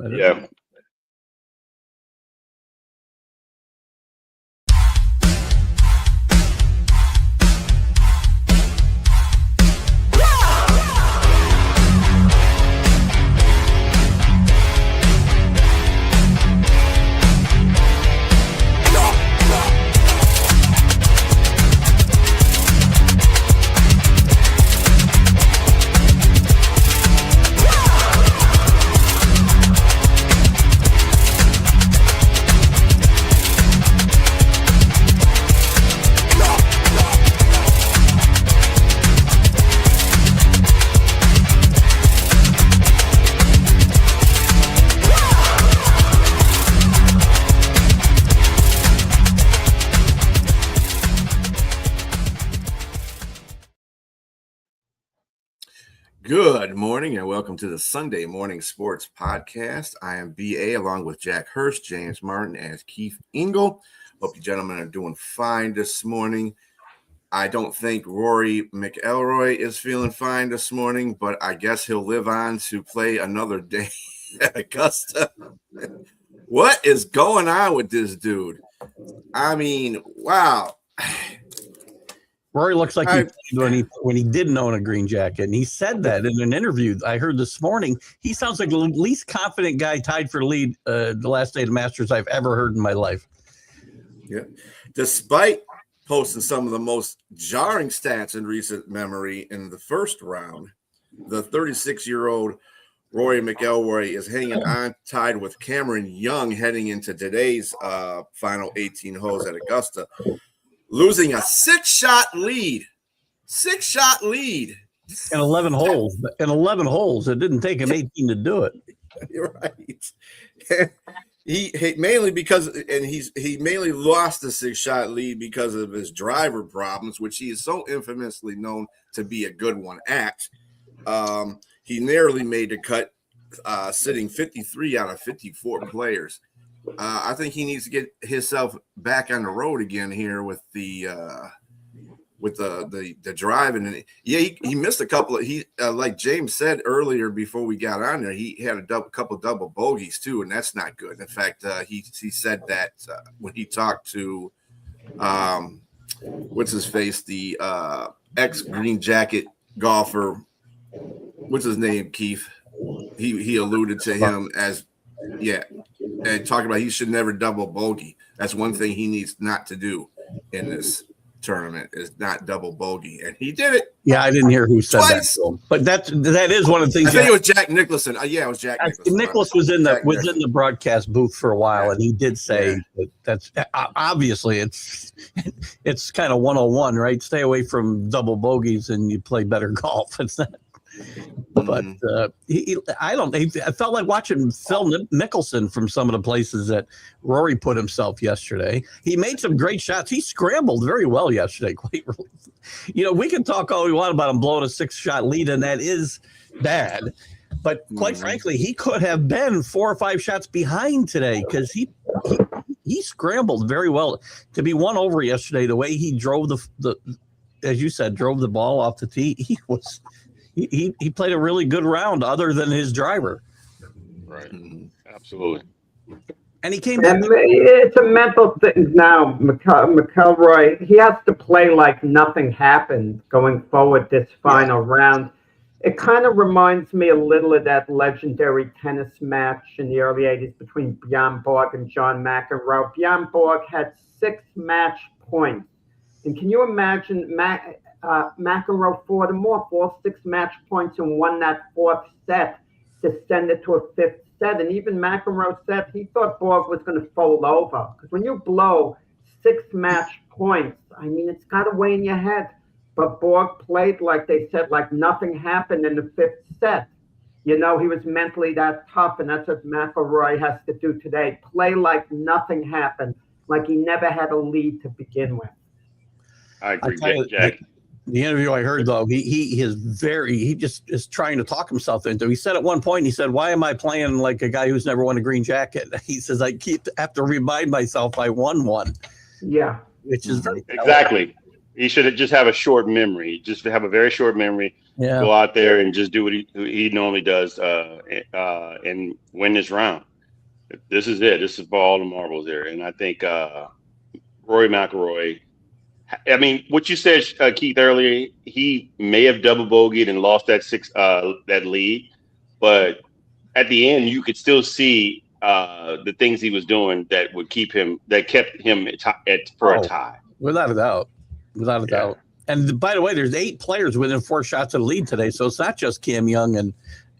Yeah. Good morning and welcome to the Sunday Morning Sports Podcast. I am BA along with Jack Hurst, James Martin, and Keith Engel. Hope you gentlemen are doing fine this morning. I don't think Rory McIlroy is feeling fine this morning, but I guess he'll live on to play another day at Augusta. What is going on with this dude? I mean, wow. Rory looks like when he didn't own a green jacket, and he said that in an interview I heard this morning. He sounds like the least confident guy tied for lead the last day of the Masters I've ever heard in my life. Yeah, despite posting some of the most jarring stats in recent memory in the first round, the 36-year-old Rory McIlroy is hanging on tied with Cameron Young heading into today's final 18 holes at Augusta, losing a 6-shot lead. 6-shot lead. In 11 holes. In 11 holes. It didn't take him 18 to do it. You're right. He mainly he mainly lost the 6-shot lead because of his driver problems, which he is so infamously known to be a good one at. He narrowly made the cut, sitting 53 out of 54 players. I think he needs to get himself back on the road again here with the driving. And yeah, he missed a couple of like James said earlier before we got on there, he had a couple double bogeys too, and that's not good. In fact, he said that when he talked to what's his face, the ex green jacket golfer, what's his name, Keith? He alluded to him as and talking about he should never double bogey. That's one thing he needs not to do in this tournament is not double bogey, and he did it. Yeah, I didn't hear who said twice. That, but that is one of the things. I think it was Jack Nicholson. Yeah, it was Jack Nicholson. Nicklaus was in the broadcast booth for a while, and he did say that's obviously it's kind of 101, right? Stay away from double bogeys, and you play better golf. It's not. But I felt like watching Phil Mickelson from some of the places that Rory put himself yesterday. He made some great shots. He scrambled very well yesterday. We can talk all we want about him blowing a 6-shot lead, and that is bad. But quite frankly, he could have been 4 or 5 shots behind today because he scrambled very well to be one over yesterday. The way he drove the as you said, drove the ball off the tee. He played a really good round other than his driver. Right. Absolutely. And he came back. It's a mental thing now. McIlroy, he has to play like nothing happened going forward this final round. It kind of reminds me a little of that legendary tennis match in the early 80s between Bjorn Borg and John McEnroe. Bjorn Borg had 6 match points. And can you imagine McEnroe fought him off all 6 match points and won that 4th set to send it to a 5th set. And even McEnroe said he thought Borg was going to fold over. Because when you blow 6 match points, I mean, it's got to weigh in your head. But Borg played, like they said, like nothing happened in the 5th set. He was mentally that tough, and that's what McIlroy has to do today. Play like nothing happened, like he never had a lead to begin with. I agree, Jack. The interview I heard, though, he just is trying to talk himself into. He said at one point, he said, "Why am I playing like a guy who's never won a green jacket?" He says, "I have to remind myself I won one." Yeah, which is very exactly. He should just have a short memory. Just have a very short memory. go out there and just do what he normally does and win this round. This is it. This is for all the marbles there. And I think Rory McIlroy, I mean, what you said, Keith, earlier, he may have double bogeyed and lost that lead, but at the end, you could still see the things he was doing that kept him for a tie. Without a doubt. Without a doubt. And by the way, there's 8 players within 4 shots of the lead today, so it's not just Cam Young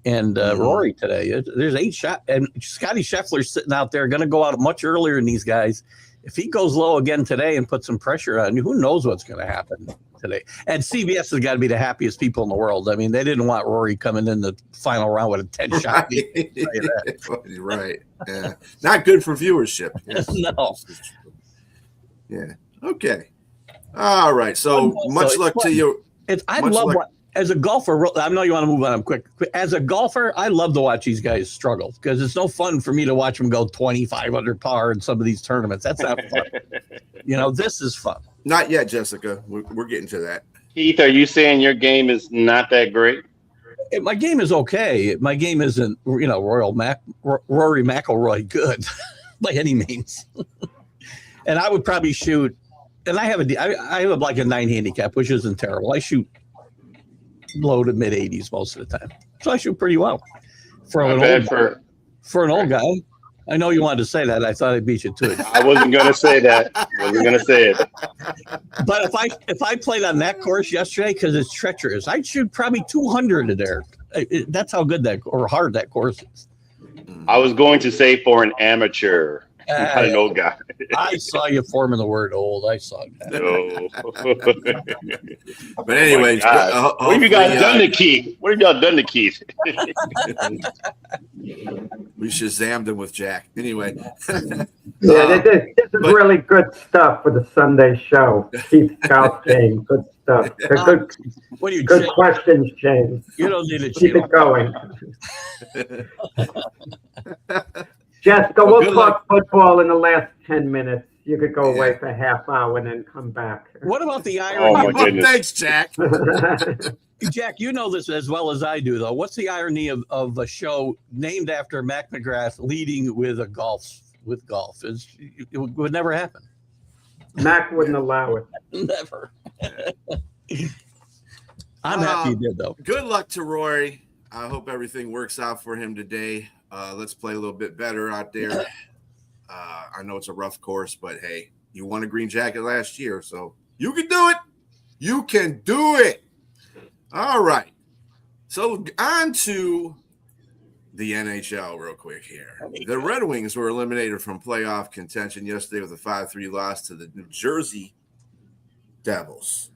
and Rory today. There's 8 shots, and Scotty Scheffler's sitting out there, going to go out much earlier than these guys. If he goes low again today and puts some pressure on you, who knows what's going to happen today? And CBS has got to be the happiest people in the world. I mean, they didn't want Rory coming in the final round with a 10-shot lead. Right. Yeah. Not good for viewership. Yes. No. Yeah. Okay. All right. So much luck to you. As a golfer, I know you want to move on quick. As a golfer, I love to watch these guys struggle because it's no fun for me to watch them go 25 under par in some of these tournaments. That's not fun. This is fun. Not yet, Jessica. We're getting to that. Keith, are you saying your game is not that great? My game is okay. My game isn't, Rory McIlroy good by any means. And I would probably shoot, and I have like a 9 handicap, which isn't terrible. I shoot low to mid 80s most of the time, so I shoot pretty well for an old guy. I know you wanted to say that. I thought I beat you to it. I wasn't going to say that. But if I played on that course yesterday, because it's treacherous, I'd shoot probably 200 in there. That's how good or hard that course is. I was going to say for an amateur. Not an old guy. I saw you forming the word old. I saw that. No. But anyway, what have you guys done to Keith? What have y'all done to Keith? We shazammed him with Jack. Anyway. This is really good stuff for the Sunday show. Keith Scout, James. Good stuff. Good questions, James. You don't need to keep it going. Jessica, we'll talk football in the last 10 minutes. You could go away for a half hour and then come back. What about the irony? Oh, my goodness. Thanks, Jack. Jack, you know this as well as I do, though. What's the irony of a show named after Mac McGrath leading with golf? It would never happen. Mac wouldn't allow it. Never. I'm happy you did, though. Good luck to Rory. I hope everything works out for him today. Let's play a little bit better out there. I know it's a rough course, but hey, you won a green jacket last year, so you can do it. You can do it. All right. So on to the NHL real quick here. The Red Wings were eliminated from playoff contention yesterday with a 5-3 loss to the New Jersey Devils.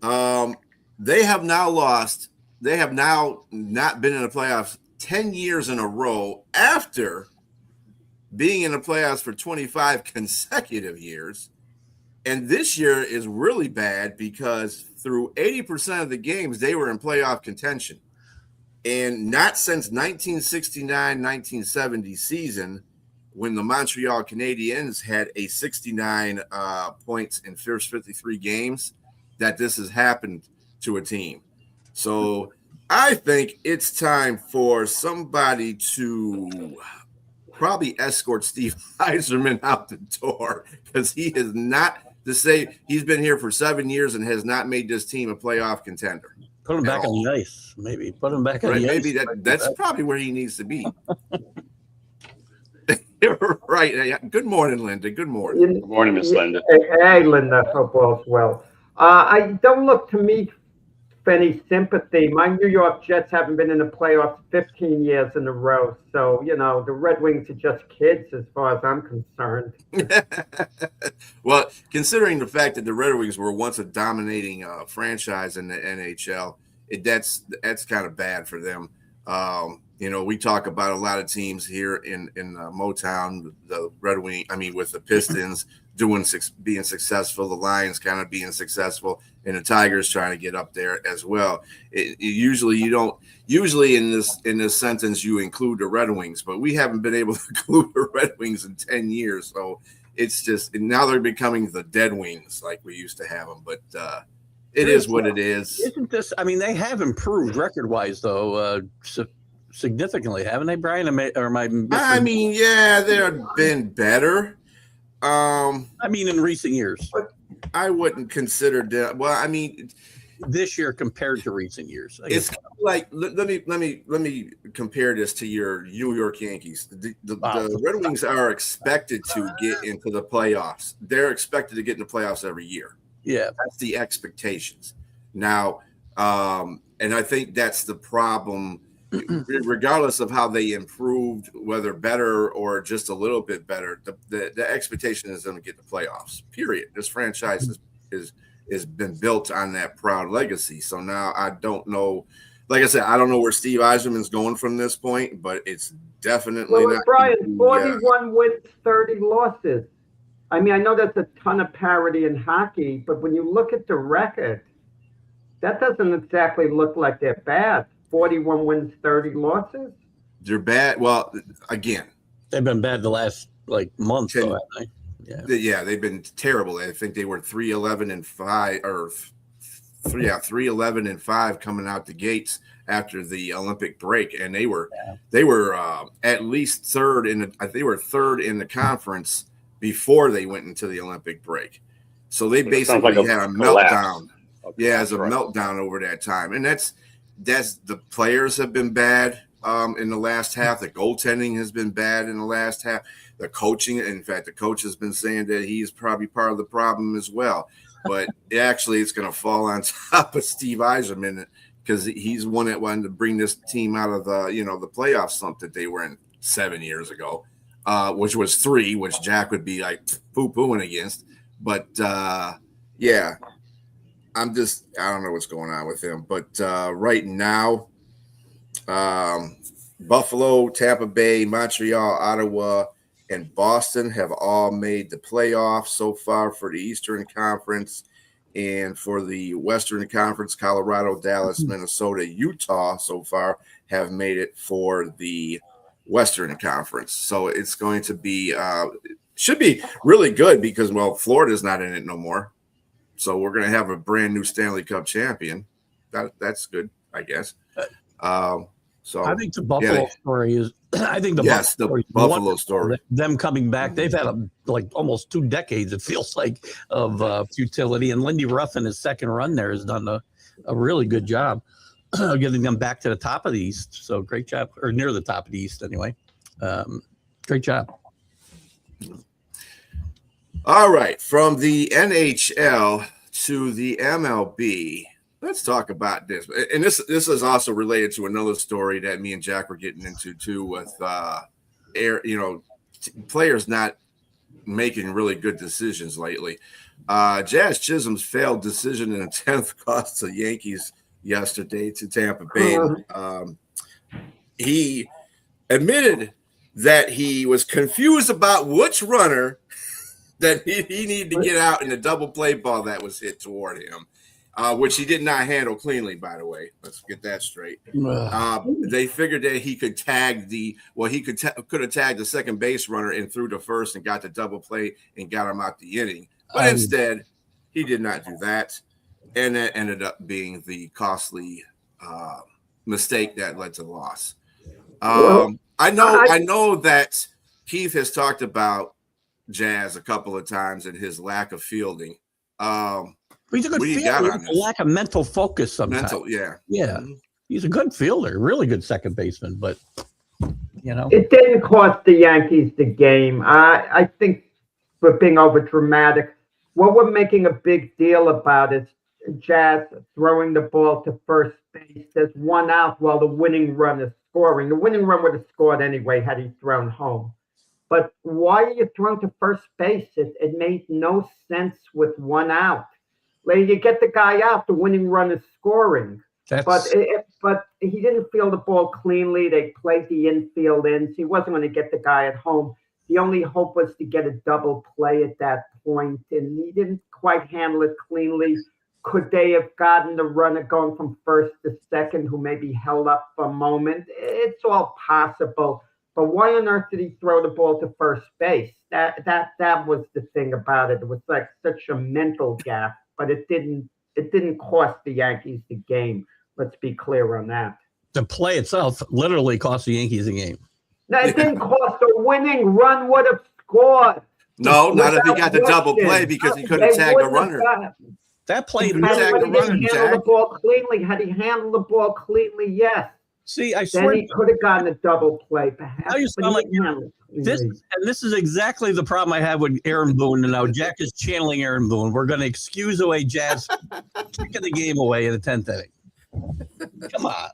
They have now lost. They have now not been in the playoffs 10 years in a row after being in the playoffs for 25 consecutive years. And this year is really bad because through 80% of the games, they were in playoff contention. And not since 1969-1970 season, when the Montreal Canadiens had a 69 points in first 53 games, that this has happened to a team. So I think it's time for somebody to probably escort Steve Yzerman out the door, because he is not to say he's been here for 7 years and has not made this team a playoff contender. Put him back on the ice, maybe. Put him back on the ice. Maybe that's probably where he needs to be. Right. Good morning, Linda. Good morning. Good morning, Miss Linda. Hey, Linda. Hope all's well. I don't look to me for any sympathy. My New York Jets haven't been in the playoffs 15 years in a row. So, the Red Wings are just kids as far as I'm concerned. Well, considering the fact that the Red Wings were once a dominating franchise in the NHL, that's kind of bad for them. We talk about a lot of teams here in Motown, the Red Wing, with the Pistons being successful, the Lions kind of being successful, and the Tigers trying to get up there as well. Usually in this sentence you include the Red Wings, but we haven't been able to include the Red Wings in 10 years. So it's just, and now they're becoming the Dead Wings like we used to have them. But It is what it is. Isn't this? I mean, they have improved record-wise, though, significantly, haven't they, Brian? Or am I missing? I mean, yeah, they've been better. I mean, in recent years. I wouldn't consider that. Well, I mean, this year compared to recent years, it's kind of like let me compare this to your New York Yankees. The Red Wings are expected to get into the playoffs. They're expected to get in the playoffs every year. Yeah, that's the expectations now, and I think that's the problem. Regardless of how they improved, whether better or just a little bit better, the expectation is them to get the playoffs. Period. This franchise is been built on that proud legacy. So now I don't know. Like I said, I don't know where Steve Yzerman's going from this point, but it's definitely not. Brian, 41 wins, 30 losses. I mean, I know that's a ton of parity in hockey, but when you look at the record, that doesn't exactly look like they're bad. 41 wins, 30 losses. They're bad. Well, again, they've been bad the last month. Yeah, they've been terrible. I think they were 3-11-5 or 3-11-5 coming out the gates after the Olympic break, and they were at least third in the conference before they went into the Olympic break. So they basically had a meltdown. Yeah, it's a meltdown over that time, and that's the players have been bad in the last half. The goaltending has been bad in the last half. The coaching, in fact, the coach has been saying that he's probably part of the problem as well. But actually, it's going to fall on top of Steve Yzerman because he's one that wanted to bring this team out of the playoff slump that they were in 7 years ago, which was 3, which Jack would be like poo-pooing against. But yeah. I don't know what's going on with him, but right now, Buffalo, Tampa Bay, Montreal, Ottawa, and Boston have all made the playoffs so far for the Eastern Conference, and for the Western Conference, Colorado, Dallas, Minnesota, Utah so far have made it for the Western Conference. So it's going to be should be really good because Florida's not in it no more. So we're going to have a brand new Stanley Cup champion. That's good, I guess. So I think the Buffalo story is. I think the Buffalo story. Them coming back, they've had almost 2 decades. It feels like of futility. And Lindy Ruff in his second run there has done a really good job getting them back to the top of the East. So great job, or near the top of the East anyway. Great job. All right, from the NHL to the MLB, let's talk about this. And this is also related to another story that me and Jack were getting into too, with players not making really good decisions lately. Jazz Chisholm's failed decision in the 10th cost the Yankees yesterday to Tampa Bay. He admitted that he was confused about which runner that he needed to get out in the double play ball that was hit toward him, which he did not handle cleanly, by the way. Let's get that straight. They figured that he could tag could have tagged the second base runner and threw to first and got the double play and got him out the inning. But instead, he did not do that, and that ended up being the costly mistake that led to the loss. I know that Keith has talked about Jazz a couple of times and his lack of fielding. He's a good fielder. A lack of mental focus sometimes. Yeah. Mm-hmm. He's a good fielder, really good second baseman, but it didn't cost the Yankees the game. I think we're being over dramatic. What we're making a big deal about is Jazz throwing the ball to first base. There's 1 out while the winning run is scoring. The winning run would have scored anyway had he thrown home. But why are you throwing to first base? It made no sense with 1 out. Like, you get the guy out, the winning run is scoring. But he didn't field the ball cleanly. They played the infield in, so he wasn't going to get the guy at home. The only hope was to get a double play at that point, and he didn't quite handle it cleanly. Could they have gotten the runner going from first to second who maybe held up for a moment? It's all possible. But why on earth did he throw the ball to first base? That was the thing about it. It was like such a mental gap, but it didn't It didn't cost the Yankees the game. Let's be clear on that. The play itself literally cost the Yankees a game. Now, it didn't cost a winning run would have scored. No, not if he Without got the double question. play because he couldn't tag the runner. That play, He tag the Had runner, he handled Jack. the ball cleanly, had he handled the ball cleanly, yes. see, I Then swear he could have gotten a double play, perhaps. Now you but sound he like didn't handle it this, cleanly. and this is exactly the problem I have with Aaron Boone. And now Jack is channeling Aaron Boone. We're going to excuse away Jazz kicking the game away in the 10th inning. Come on.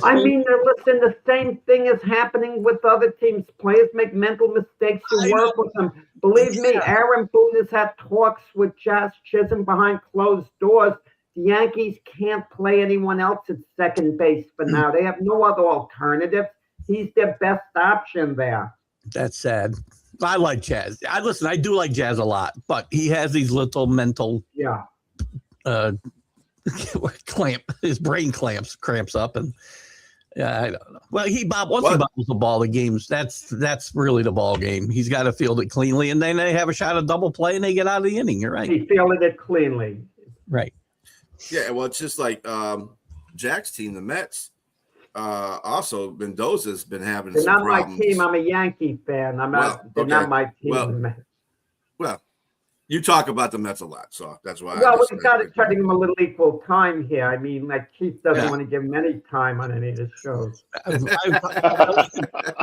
I mean, listen, the same thing is happening with other teams. Players make mental mistakes. I You work with them. Believe me, Yeah. Aaron Boone has had talks with Jazz Chisholm behind closed doors. The Yankees can't play anyone else at second base for now. They have no other alternative. He's their best option there. That's sad. I like Jazz. I do like Jazz a lot, but he has these little mental Yeah. his brain cramps up, and yeah, I don't know. Well, once he bobbles the ball, the games that's really the ball game. He's got to field it cleanly, and then they have a shot at double play, and they get out of the inning. You're right. He fielded it cleanly. Right. Yeah, well, it's just like Jack's team, the Mets. Also, Mendoza's been having They're some not my problems. team. I'm a Yankee fan. They're okay. not my team. Well, you talk about the Mets a lot, so that's why. Well, we got to try to give him a little equal time here. I mean, like Keith doesn't Yeah. want to give him any time on any of his shows. I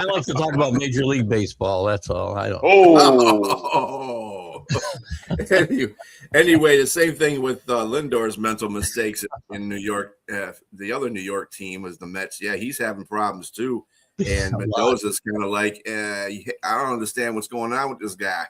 like to talk about Major League Baseball. That's all. I don't. Oh. Anyway, the same thing with Lindor's mental mistakes in New York. The other New York team was the Mets. Yeah, he's having problems too. And A lot. Mendoza's kind of like, I don't understand what's going on with this guy.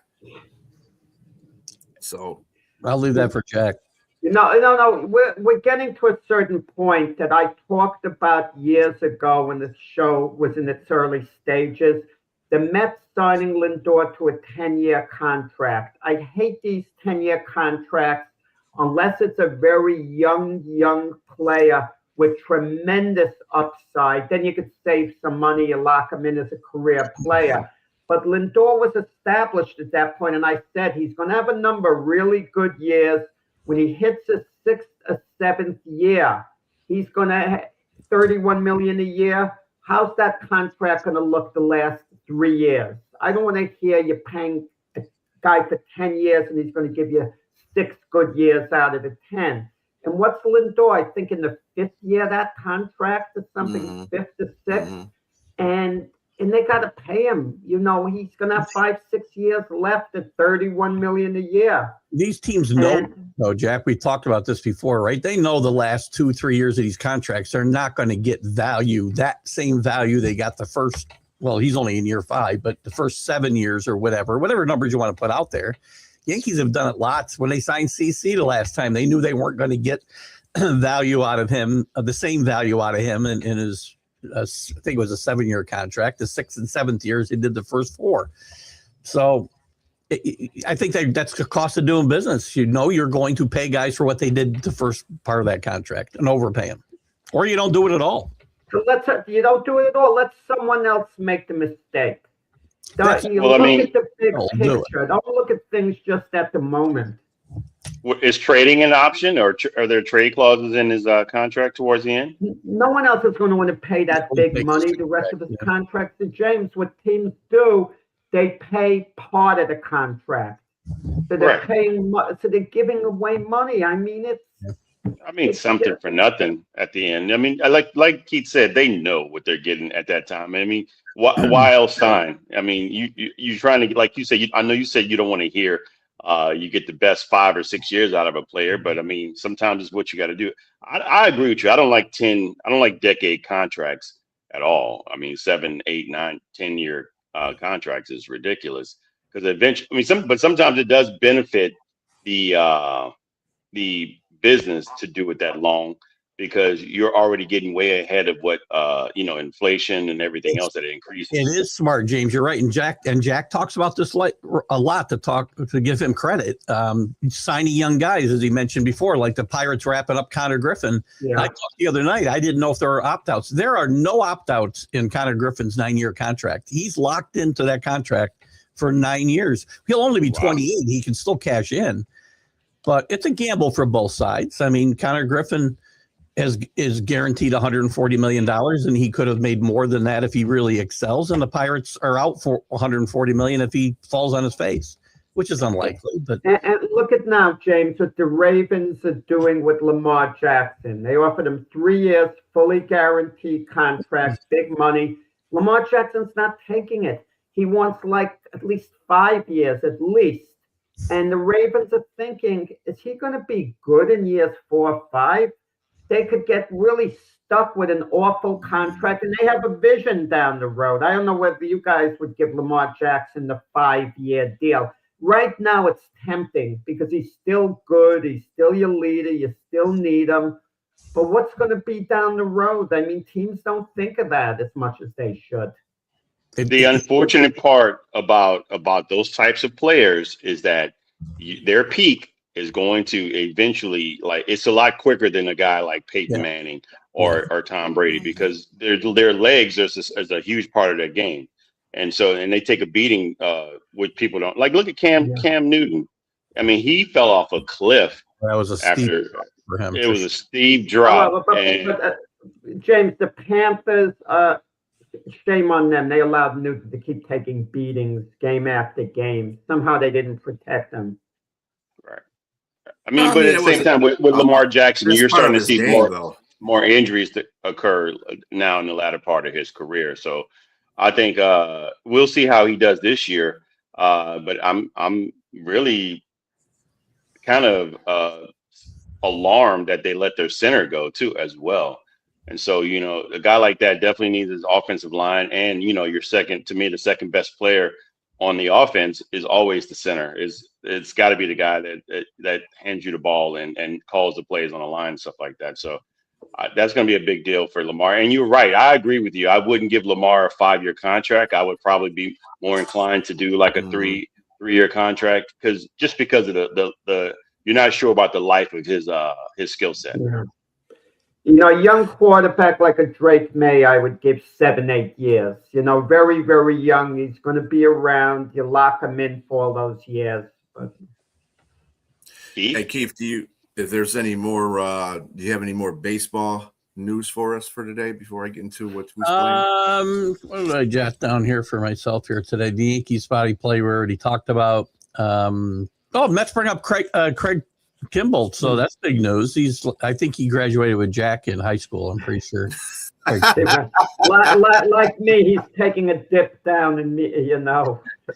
So I'll leave that for Jack. No. We're getting to a certain point that I talked about years ago when the show was in its early stages. The Mets signing Lindor to a 10-year contract. I hate these 10-year contracts unless it's a very young player with tremendous upside. Then you could save some money and lock him in as a career player. But Lindor was established at that point, and I said he's going to have a number of really good years. When he hits a sixth or seventh year, he's going to have $31 million a year. How's that contract going to look the last 3 years? I don't want to hear you paying a guy for 10 years and he's going to give you 6 good years out of the 10. And what's Lindor? I think in the 5th year of that contract or something, 5th to 6th. And they got to pay him. You know, he's going to have 5-6 years left at $31 million a year. These teams know, though, Jack. We talked about this before, right? They know the last 2-3 years of these contracts, they're not going to get value, that same value they got the first. Well, he's only in year 5, but the first 7 years or whatever numbers you want to put out there. Yankees have done it lots. When they signed CC the last time, they knew they weren't going to get value out of him, the same value out of him in his. I think it was a 7-year contract. The 6th and 7th years, he did the first 4. So I think that's the cost of doing business. You know, you're going to pay guys for what they did the first part of that contract and overpay them, or you don't do it at all. So you don't do it at all. Let someone else make the mistake. Look at the big picture. Don't look at things just at the moment. Is trading an option, or are there trade clauses in his contract towards the end? No one else is going to want to pay that big money. The rest of his contract to James. What teams do, they pay part of the contract. So they're paying. So they're giving away money. I mean, it's something for nothing at the end. I mean, like Keith said, they know what they're getting at that time. I mean, why else sign? I mean, you're trying to, like you said. I know you said you don't want to hear. You get the best 5 or 6 years out of a player, but I mean, sometimes it's what you got to do. I agree with you. I don't like decade contracts at all. I mean, 7, 8, 9, 10-year contracts is ridiculous because eventually, but sometimes it does benefit the business to do it that long because you're already getting way ahead of what inflation and everything else that it increases. It is smart, James. You're right, and Jack talks about this a lot to give him credit. Signing young guys, as he mentioned before, like the Pirates wrapping up Connor Griffin. Yeah. I talked the other night. I didn't know if there were opt-outs. There are no opt-outs in Connor Griffin's 9-year contract. He's locked into that contract for 9 years. He'll only be 28. He can still cash in. but it's a gamble for both sides. I mean, Connor Griffin is guaranteed $140 million, and he could have made more than that if he really excels. And the Pirates are out for $140 million if he falls on his face, which is unlikely. But and look at now, James, what the Ravens are doing with Lamar Jackson. They offered him 3 years, fully guaranteed contract, big money. Lamar Jackson's not taking it. He wants like at least 5 years, at least. And the Ravens are thinking, is he going to be good in years 4 or 5? They could get really stuck with an awful contract, and they have a vision down the road. I don't know whether you guys would give Lamar Jackson the 5-year deal. Right now, it's tempting because he's still good. He's still your leader. You still need him. But what's going to be down the road? I mean, teams don't think of that as much as they should. The unfortunate part about those types of players is that their peak is going to eventually, like, it's a lot quicker than a guy like Peyton Manning or Tom Brady, because their legs is a huge part of their game. And they take a beating, which people don't like. Look at Cam Newton. I mean, he fell off a cliff. That was a steep drop for him. It was a steep drop. James, the Panthers, shame on them. They allowed Newton to keep taking beatings game after game. Somehow they didn't protect him. Right. I mean, but at the same time, with Lamar Jackson, you're starting to see more injuries that occur now in the latter part of his career. So I think we'll see how he does this year. But I'm really kind of alarmed that they let their center go too as well. And so, a guy like that definitely needs his offensive line. And, your the second best player on the offense is always the center. It's got to be the guy that hands you the ball and calls the plays on the line and stuff like that. So that's going to be a big deal for Lamar. And you're right. I agree with you. I wouldn't give Lamar a 5-year contract. I would probably be more inclined to do like a three-year contract because of the you're not sure about the life of his skill set. Yeah. A young quarterback like a Drake May, I would give 7-8 years. Very, very young. He's going to be around. You lock him in for all those years. But... Hey, Keith, do you have any more baseball news for us for today before I get into who's playing? What did I jot down here for myself here today? The Yankees spotty play we already talked about. Mets bring up Craig Kimbrel, so that's big news. I think he graduated with Jack in high school. I'm pretty sure. like me, he's taking a dip down in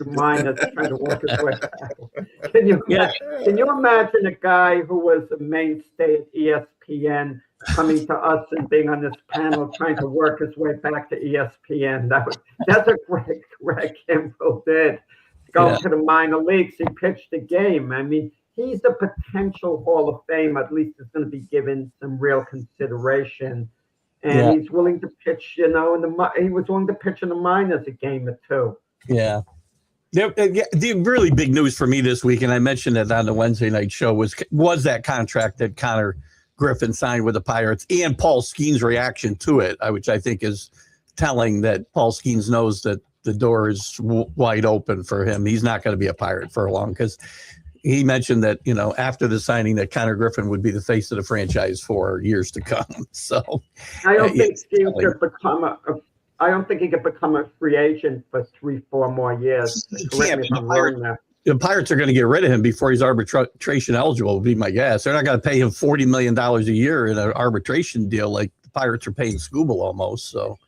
mine is trying to work his way back. Can you imagine a guy who was a mainstay at ESPN coming to us and being on this panel trying to work his way back to ESPN? That's what Craig Kimbrel did. Go to the minor leagues. He pitched a game. I mean, he's a potential Hall of Fame. At least it's going to be given some real consideration. And he's willing to pitch, he was willing to pitch in the minors a game or two. Yeah. The really big news for me this week, and I mentioned it on the Wednesday night show, was that contract that Connor Griffin signed with the Pirates and Paul Skeens' reaction to it, which I think is telling that Paul Skeens knows that the door is wide open for him. He's not going to be a Pirate for long because he mentioned that, after the signing that Connor Griffin would be the face of the franchise for years to come. So I don't think Skeens could become I don't think he could become a free agent for 3-4 more years. The Pirates are going to get rid of him before he's arbitration eligible, would be my guess. They're not going to pay him $40 million a year in an arbitration deal like the Pirates are paying Scooble almost. So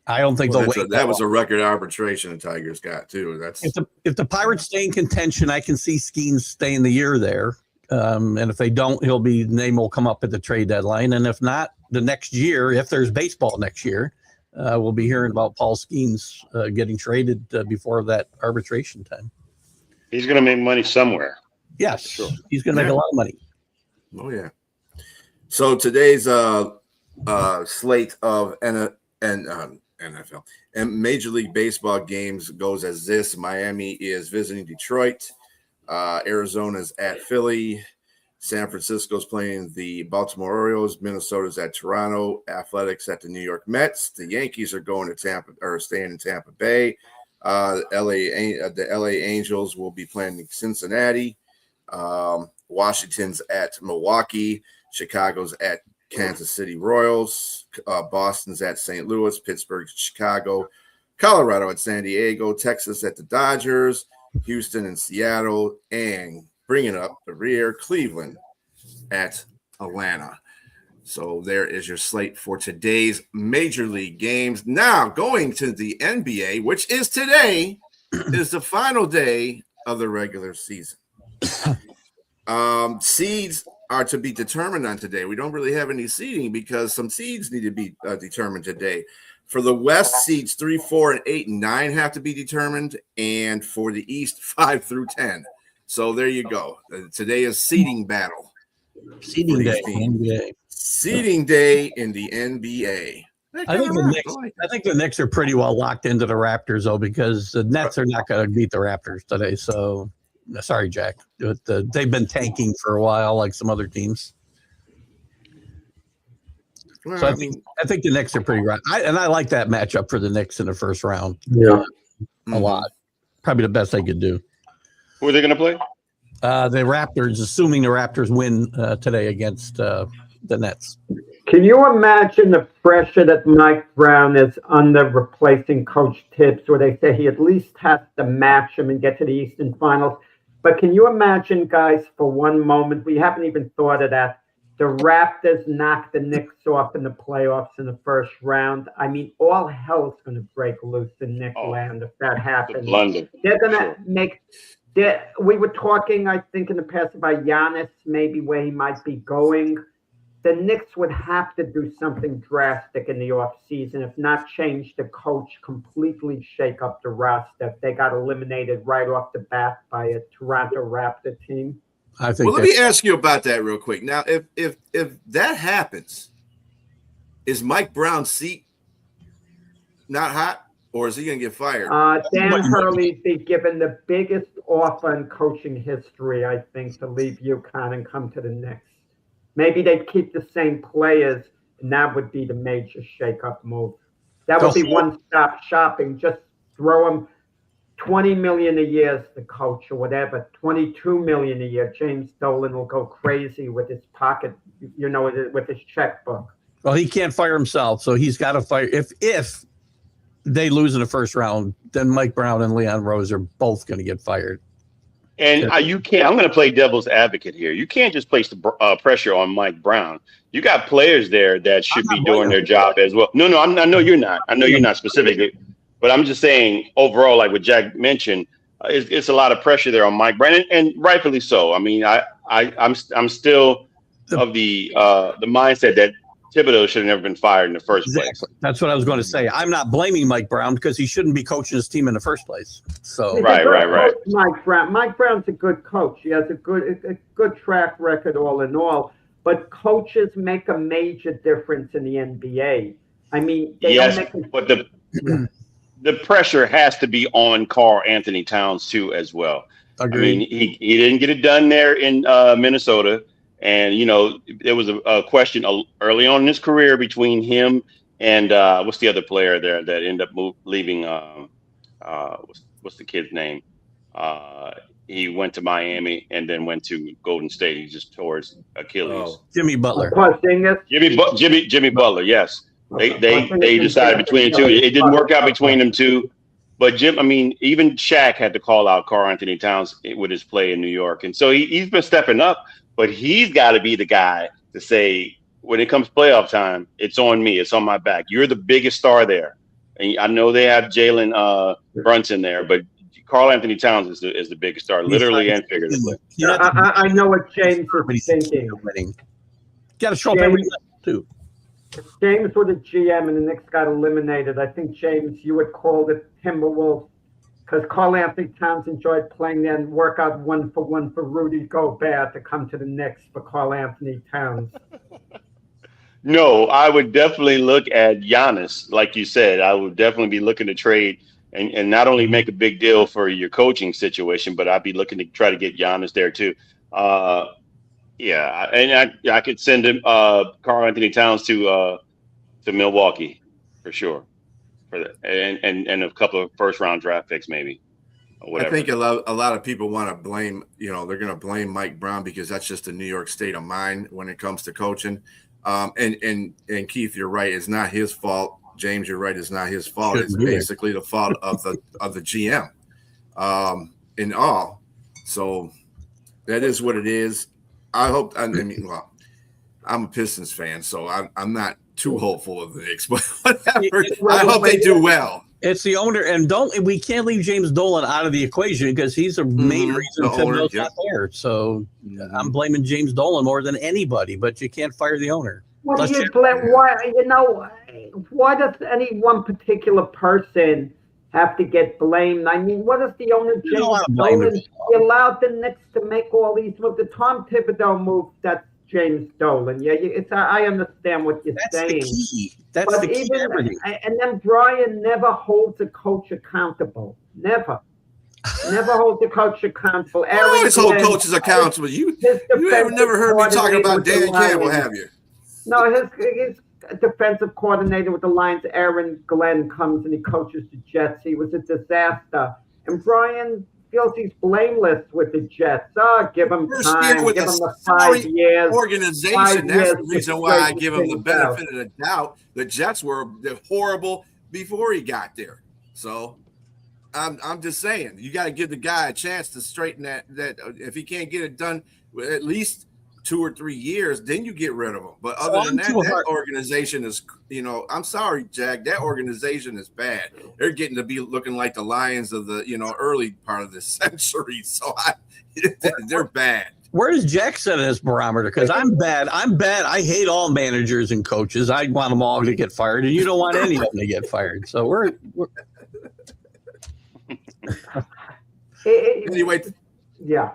I don't think that was a record arbitration the Tigers got too. If the Pirates stay in contention, I can see Skeens staying the year there. And if they don't, name will come up at the trade deadline. And if not, the next year, if there's baseball next year, we'll be hearing about Paul Skeens getting traded before that arbitration time. He's going to make money somewhere. Yes, sure. He's going to make a lot of money. Oh yeah. So today's slate of NFL and Major League Baseball games goes as this: Miami is visiting Detroit. Arizona's at Philly. San Francisco's playing the Baltimore Orioles. Minnesota's at Toronto. Athletics at the New York Mets. The Yankees are going to Tampa or staying in Tampa Bay. The LA Angels will be playing Cincinnati. Washington's at Milwaukee. Chicago's at Kansas City Royals. Boston's at St. Louis. Pittsburgh's Chicago. Colorado at San Diego. Texas at the Dodgers. Houston and Seattle. And bringing up the rear, Cleveland at Atlanta. So there is your slate for today's Major League games. Now, going to the NBA, which is today, is the final day of the regular season. Seeds are to be determined on today. We don't really have any seeding because some seeds need to be determined today. For the West, seeds 3, 4, and 8, and 9 have to be determined. And for the East, 5 through 10. So there you go. Today is seeding battle. Seeding day. NBA. Seeding day in the NBA. I think the Knicks are pretty well locked into the Raptors, though, because the Nets are not going to beat the Raptors today. So, sorry, Jack. They've been tanking for a while, like some other teams. So I think the Knicks are pretty right. I like that matchup for the Knicks in the first round. Yeah, a lot. Probably the best they could do. Who are they going to play? The Raptors, assuming the Raptors win today against the Nets. Can you imagine the pressure that Mike Brown is under replacing Coach Tibbs, where they say he at least has to match him and get to the Eastern Finals? But can you imagine, guys, for one moment, we haven't even thought of that, the Raptors knock the Knicks off in the playoffs in the first round? I mean, all hell's going to break loose in Knick land if that happens. London. They're going to make... We were talking, I think, in the past about Giannis, maybe where he might be going. The Knicks would have to do something drastic in the offseason, if not change the coach, completely shake up the roster if they got eliminated right off the bat by a Toronto Raptor team. I think. Well, let me ask you about that real quick. Now, if that happens, is Mike Brown's seat not hot, or is he going to get fired? Dan Hurley'd be given the biggest offer in coaching history, I think, to leave UConn and come to the Knicks. Maybe they'd keep the same players, and that would be the major shake-up move. That would be one-stop shopping. Just throw him $20 million a year as the coach or whatever, $22 million a year. James Dolan will go crazy with his pocket, with his checkbook. Well, he can't fire himself, so he's got to fire. If they lose in the first round, then Mike Brown and Leon Rose are both going to get fired. And you can't. I'm going to play devil's advocate here. You can't just place the pressure on Mike Brown. You got players there that should be doing their job as well. No, I know you're not. I know you're not specifically, but I'm just saying overall, like what Jack mentioned, it's a lot of pressure there on Mike Brown, and rightfully so. I mean, I'm still of the mindset that Thibodeau should have never been fired in the first place. That's what I was going to say. I'm not blaming Mike Brown because he shouldn't be coaching his team in the first place. So right. Mike Brown's a good coach. He has a good track record all in all. But coaches make a major difference in the NBA. I mean, but the pressure has to be on Karl Anthony Towns too as well. Agreed. I mean, he didn't get it done there in Minnesota. And, there was a question early on in his career between him and what's the other player there that ended up leaving? What's the kid's name? He went to Miami and then went to Golden State. He just tore his Achilles. Jimmy Butler. Jimmy Butler, yes. They decided between the two. It didn't work out between them two. But even Shaq had to call out Karl Anthony Towns with his play in New York. And so he's been stepping up. But he's got to be the guy to say, when it comes playoff time, it's on me. It's on my back. You're the biggest star there. And I know they have Jalen Brunson there, but Karl Anthony Towns is the biggest star, literally and figuratively. I know what James is thinking. Got to show up every night, too. James was a GM and the Knicks got eliminated. I think, James, you would call the Timberwolves, because Karl Anthony Towns enjoyed playing there and work out 1-for-1 for Rudy Gobert to come to the Knicks for Karl Anthony Towns. No, I would definitely look at Giannis. Like you said, I would definitely be looking to trade and not only make a big deal for your coaching situation, but I'd be looking to try to get Giannis there too. And I could send him Karl Anthony Towns to Milwaukee for sure. For that, and a couple of first round draft picks maybe. or whatever. I think a lot of people want to blame, they're going to blame Mike Brown because that's just a New York state of mind when it comes to coaching. And Keith, you're right. It's not his fault. James, you're right. It's not his fault. It's basically the fault of the GM in all. So that is what it is. I'm a Pistons fan, so I'm not too hopeful of the Knicks, but whatever. I hope they do well. It's the owner, and we can't leave James Dolan out of the equation because he's a main reason Thibodeau's not there. So I'm blaming James Dolan more than anybody, but you can't fire the owner. What do you blame? Why does any one particular person have to get blamed? I mean, what is the owner, James Dolan? He allowed the Knicks to make all these moves. The Tom Thibodeau move, that's James Dolan. Yeah, I understand what you're saying. The key. That's the key to everything. And then Brian never holds a coach accountable. Never holds a coach accountable. I always hold coaches accountable. You have never heard me talking about Dan Campbell, have you? No, his defensive coordinator with the Lions, Aaron Glenn, comes and he coaches the Jets. He was a disaster. And Brian feels he's blameless with the Jets. Give him time. Give him the 5 years. Organization. That's the reason why I give him the benefit of the doubt. The Jets were horrible before he got there. So I'm just saying, you got to give the guy a chance to straighten that. If he can't get it done at least 2 or 3 years, then you get rid of him. But other than that organization is, I'm sorry, Jack, that organization is bad. They're getting to be looking like the Lions of the, early part of this century. So they're bad. Where does Jack set his barometer? Because I'm bad. I hate all managers and coaches. I want them all to get fired, and you don't want any of them to get fired. So we're anyway. Yeah.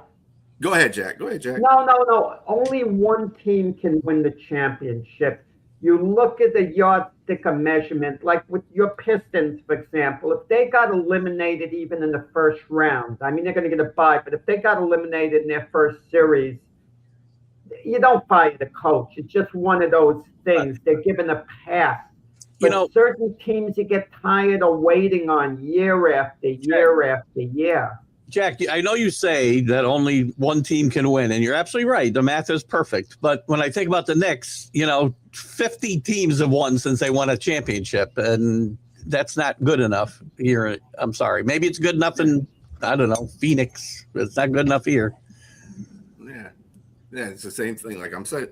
Go ahead, Jack. No. Only one team can win the championship. You look at the yardstick of measurement, like with your Pistons, for example. If they got eliminated even in the first round, I mean, they're going to get a bye, but if they got eliminated in their first series, you don't fire the coach. It's just one of those things. They're given a pass. But certain teams you get tired of waiting on year after year after year. Jack, I know you say that only one team can win, and you're absolutely right. The math is perfect. But when I think about the Knicks, 50 teams have won since they won a championship, and that's not good enough here. I'm sorry. Maybe it's good enough in, I don't know, Phoenix, but it's not good enough here. Yeah, it's the same thing. Like I'm saying,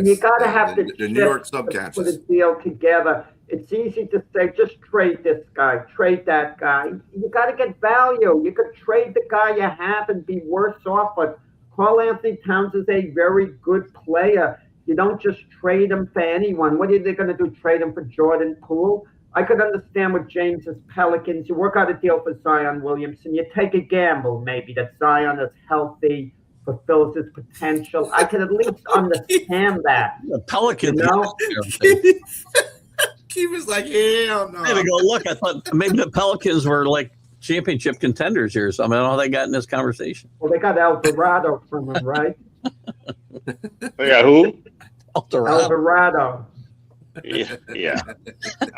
you got to have the New York subconscious. Put a deal together. It's easy to say, just trade this guy, trade that guy. You got to get value. You could trade the guy you have and be worse off. But Karl Anthony Towns is a very good player. You don't just trade him for anyone. What are they going to do? Trade him for Jordan Poole? I could understand with James's Pelicans. You work out a deal for Zion Williamson. You take a gamble, maybe, that Zion is healthy, fulfills his potential. I can at least understand that. The Pelicans. He was like, hell no. I had to go look. I thought maybe the Pelicans were like championship contenders here or something. I don't know how they got in this conversation. Well, they got Alvarado from him, right? They got who? Alvarado. Yeah.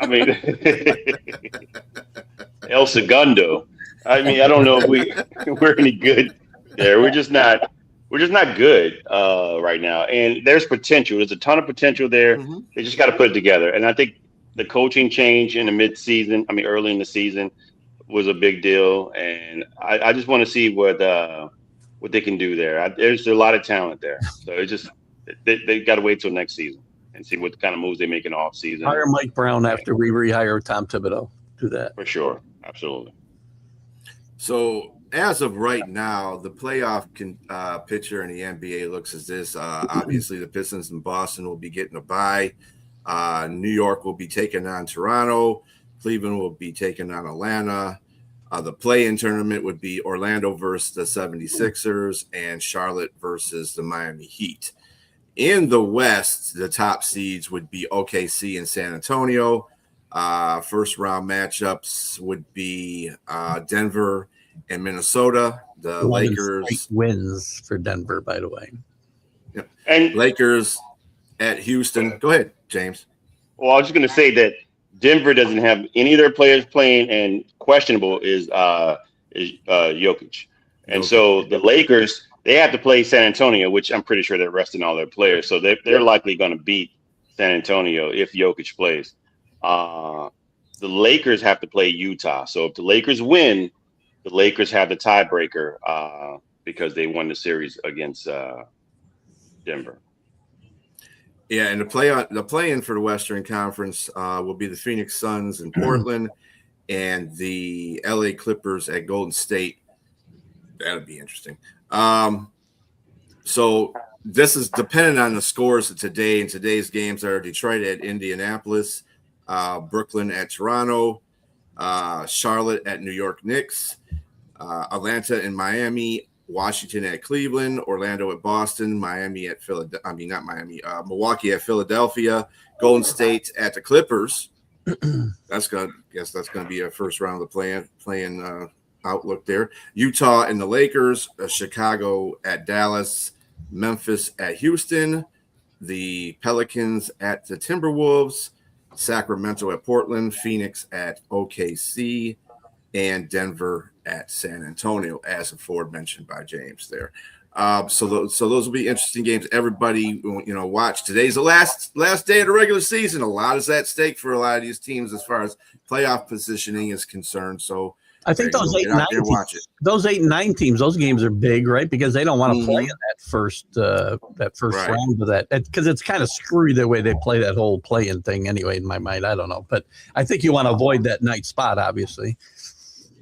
I mean, El Segundo. I mean, I don't know if we're any good there. We're just not good right now. And there's potential. There's a ton of potential there. Mm-hmm. They just got to put it together. And I think the coaching change in the early in the season was a big deal. And I just want to see what they can do there. There's a lot of talent there. So it's just, they got to wait till next season and see what kind of moves they make in the off season. Hire Mike Brown after we rehire Tom Thibodeau. Do that. For sure. Absolutely. So as of right now, the playoff picture in the NBA looks as this. Obviously, the Pistons and Boston will be getting a bye. New York will be taking on Toronto. Cleveland will be taking on Atlanta. The play-in tournament would be Orlando versus the 76ers and Charlotte versus the Miami Heat. In the West, the top seeds would be OKC and San Antonio. First round matchups would be Denver and Minnesota. The Lakers wins for Denver, by the way. Yep. And Lakers at Houston. Go ahead, James. Well, I was just going to say that Denver doesn't have any of their players playing, and questionable is is Jokic. And so the Lakers, they have to play San Antonio, which I'm pretty sure they're resting all their players. So they're likely going to beat San Antonio if Jokic plays. The Lakers have to play Utah. So if the Lakers win, the Lakers have the tiebreaker because they won the series against Denver. Yeah, and the play-in for the Western Conference will be the Phoenix Suns in Portland and the LA Clippers at Golden State. That'll be interesting. So this is dependent on the scores of today, and today's games are Detroit at Indianapolis, Brooklyn at Toronto, Charlotte at New York Knicks, Atlanta and Miami, Washington at Cleveland, Orlando at Boston, Milwaukee at Philadelphia, Golden State at the Clippers. That's gonna be a first round of the playing outlook there. Utah and the Lakers, Chicago at Dallas, Memphis at Houston, the Pelicans at the Timberwolves, Sacramento at Portland, Phoenix at OKC, and Denver at San Antonio, as aforementioned by James there. So those will be interesting games. Everybody, watch. Today's the last day of the regular season. A lot is at stake for a lot of these teams as far as playoff positioning is concerned. So I think those 8 and 9 teams, those games are big, right? Because they don't want to play in that first right. round of that, because it's kind of screwy the way they play that whole play-in thing. Anyway, in my mind, I don't know, but I think you want to avoid that night spot, obviously,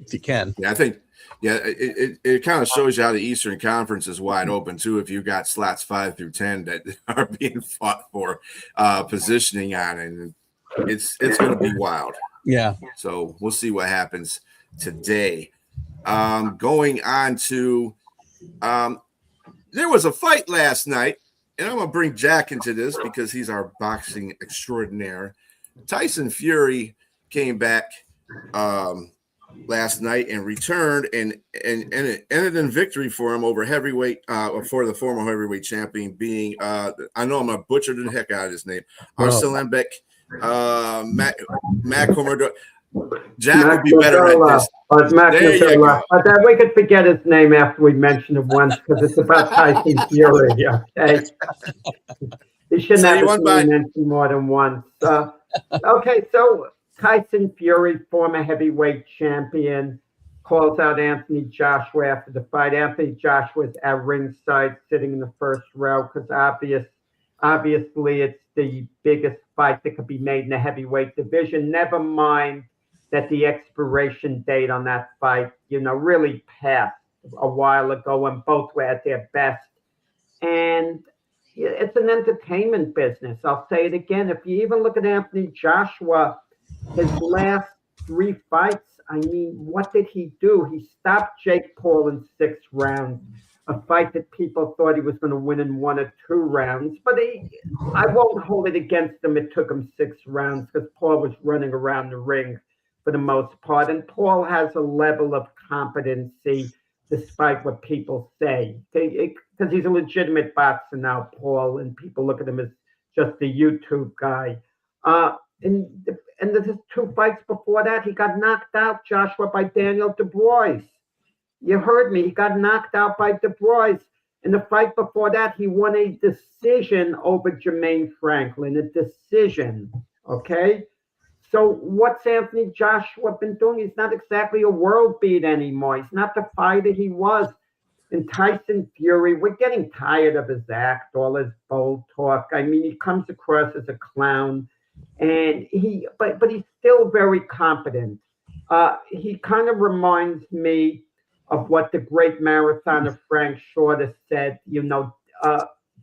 if you can. Yeah, I think. Yeah, it kind of shows you how the Eastern Conference is wide open too. If you've got slots 5 through 10 that are being fought for positioning on, and it's going to be wild. Yeah. So we'll see what happens today. Going on to, there was a fight last night, and I'm going to bring Jack into this because he's our boxing extraordinaire. Tyson Fury came back last night and returned, and it ended in victory for him over heavyweight, for the former heavyweight champion, being I know I'm gonna butcher the heck out of his name, Arslanbek Magomedov. Jack will be better at this. There you go. But we could forget his name after we mention it once because it's about Tyson Fury. Okay, he shouldn't have to be mentioned more than once. Okay, so Tyson Fury, former heavyweight champion, calls out Anthony Joshua after the fight. Anthony Joshua is at ringside, sitting in the first row because obviously it's the biggest fight that could be made in the heavyweight division. Never mind that the expiration date on that fight, really passed a while ago when both were at their best. And it's an entertainment business. I'll say it again. If you even look at Anthony Joshua, his last 3 fights, I mean, what did he do? He stopped Jake Paul in 6 rounds, a fight that people thought he was going to win in 1 or 2 rounds. But I won't hold it against him. It took him 6 rounds because Paul was running around the ring for the most part. And Paul has a level of competency, despite what people say. Because he's a legitimate boxer now, Paul, and people look at him as just a YouTube guy. And the 2 fights before that, he got knocked out, Joshua, by Daniel Dubois. You heard me. He got knocked out by Dubois. In the fight before that, he won a decision over Jermaine Franklin, a decision, okay? So what's Anthony Joshua been doing? He's not exactly a world beat anymore. He's not the fighter he was. And Tyson Fury, we're getting tired of his act, all his bold talk. I mean, he comes across as a clown. And but he's still very competent. He kind of reminds me of what the great marathoner Frank Shorter said,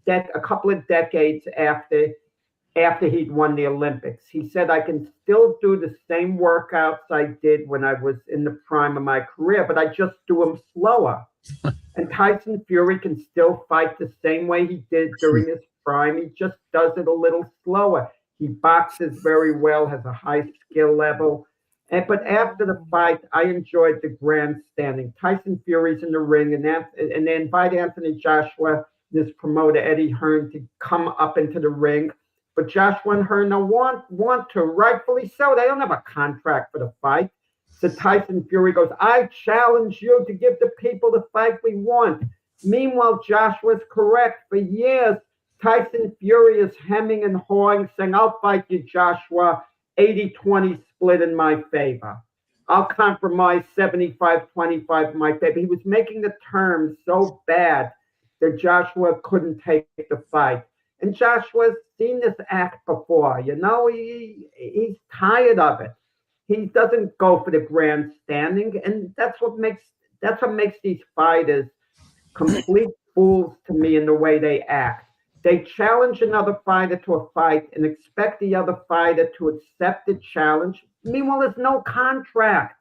a couple of decades after he'd won the Olympics. He said, I can still do the same workouts I did when I was in the prime of my career, but I just do them slower. And Tyson Fury can still fight the same way he did during his prime. He just does it a little slower. He boxes very well, has a high skill level. But after the fight, I enjoyed the grandstanding. Tyson Fury's in the ring, and they invite Anthony Joshua, this promoter, Eddie Hearn, to come up into the ring. But Joshua and Hearn don't want to, rightfully so. They don't have a contract for the fight. So Tyson Fury goes, I challenge you to give the people the fight we want. Meanwhile, Joshua's correct. For years, Tyson Fury is hemming and hawing, saying, I'll fight you, Joshua. 80-20 split in my favor. I'll compromise 75-25 in my favor. He was making the terms so bad that Joshua couldn't take the fight. And Joshua's seen this act before. He's tired of it. He doesn't go for the grandstanding, and that's what makes these fighters complete fools to me in the way they act. They challenge another fighter to a fight and expect the other fighter to accept the challenge. Meanwhile, there's no contract.